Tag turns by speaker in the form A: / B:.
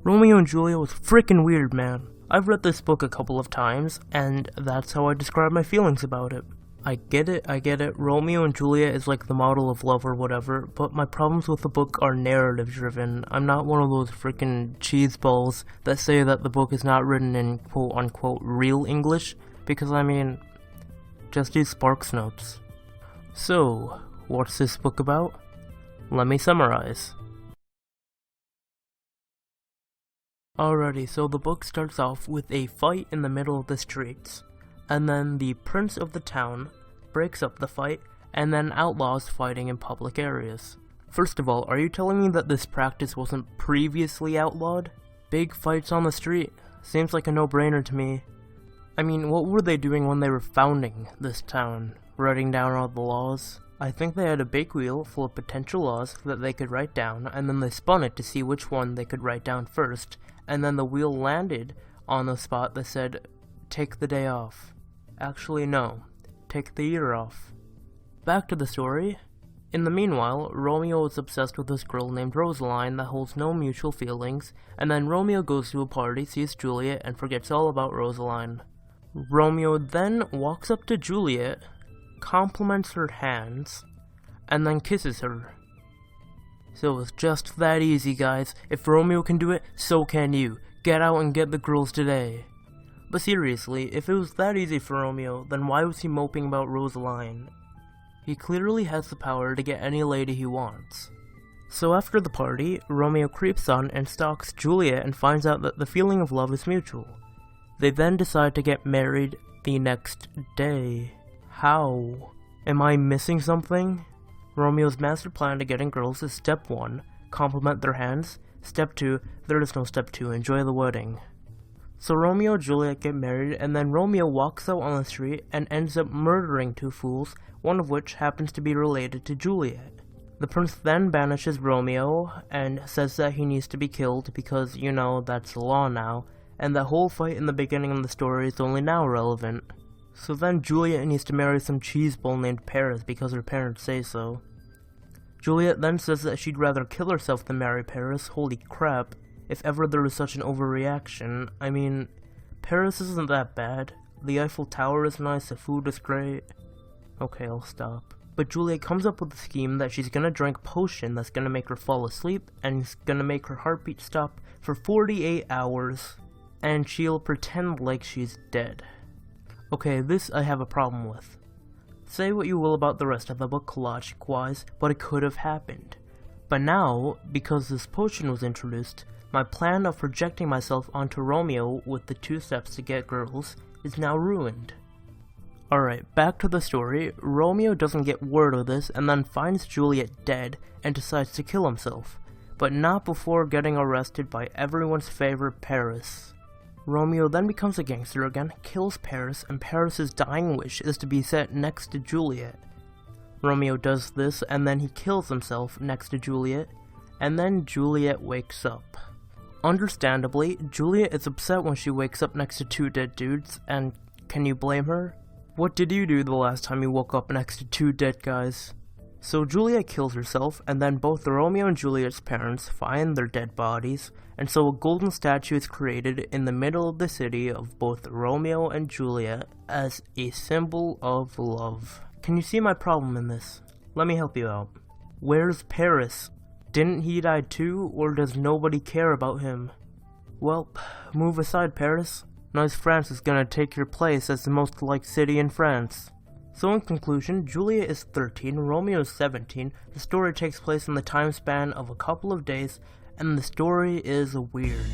A: Romeo and Juliet was freaking weird, man. I've read this book a couple of times, and that's how I describe my feelings about it. I get it, Romeo and Juliet is like the model of love or whatever, but my problems with the book are narrative driven. I'm not one of those freaking cheeseballs that say that the book is not written in quote-unquote real English, because I mean, just use Sparks Notes. So, what's this book about? Let me summarize. Alrighty, so the book starts off with a fight in the middle of the streets, and then the prince of the town breaks up the fight, and then outlaws fighting in public areas. First of all, are you telling me that this practice wasn't previously outlawed? Big fights on the street. Seems like a no-brainer to me. I mean, what were they doing when they were founding this town? Writing down all the laws? I think they had a big wheel full of potential laws that they could write down, and then they spun it to see which one they could write down first, and then the wheel landed on the spot that said, take the day off. Actually, no. Take the year off. Back to the story. In the meanwhile, Romeo is obsessed with this girl named Rosaline that holds no mutual feelings, and then Romeo goes to a party, sees Juliet, and forgets all about Rosaline. Romeo then walks up to Juliet, compliments her hands, and then kisses her. So it's just that easy, guys. If Romeo can do it, so can you. Get out and get the girls today. But seriously, if it was that easy for Romeo, then why was he moping about Rosaline? He clearly has the power to get any lady he wants. So after the party, Romeo creeps on and stalks Juliet and finds out that the feeling of love is mutual. They then decide to get married the next day. How? Am I missing something? Romeo's master plan to getting girls is step 1, compliment their hands. Step 2, there is no step 2, enjoy the wedding. So Romeo and Juliet get married, and then Romeo walks out on the street and ends up murdering 2 fools, one of which happens to be related to Juliet. The prince then banishes Romeo and says that he needs to be killed because, you know, that's the law now, and that whole fight in the beginning of the story is only now relevant. So then Juliet needs to marry some cheeseball named Paris because her parents say so. Juliet then says that she'd rather kill herself than marry Paris. Holy crap, if ever there was such an overreaction. I mean, Paris isn't that bad. The Eiffel Tower is nice, the food is great. Okay, I'll stop. But Juliet comes up with a scheme that she's gonna drink potion that's gonna make her fall asleep, and it's gonna make her heartbeat stop for 48 hours, and she'll pretend like she's dead. Okay, this I have a problem with. Say what you will about the rest of the book logic-wise, but it could have happened. But now, because this potion was introduced, my plan of projecting myself onto Romeo with the 2 steps to get girls is now ruined. Alright, back to the story. Romeo doesn't get word of this and then finds Juliet dead and decides to kill himself, but not before getting arrested by everyone's favorite Paris. Romeo then becomes a gangster again, kills Paris, and Paris's dying wish is to be set next to Juliet. Romeo does this, and then he kills himself next to Juliet, and then Juliet wakes up. Understandably, Juliet is upset when she wakes up next to 2 dead dudes, and can you blame her? What did you do the last time you woke up next to 2 dead guys? So Juliet kills herself, and then both Romeo and Juliet's parents find their dead bodies, and so a golden statue is created in the middle of the city of both Romeo and Juliet as a symbol of love. Can you see my problem in this? Let me help you out. Where's Paris? Didn't he die too, or does nobody care about him? Well, move aside, Paris. Nice France is gonna take your place as the most liked city in France. So in conclusion, Juliet is 13, Romeo is 17, the story takes place in the time span of a couple of days, and the story is weird.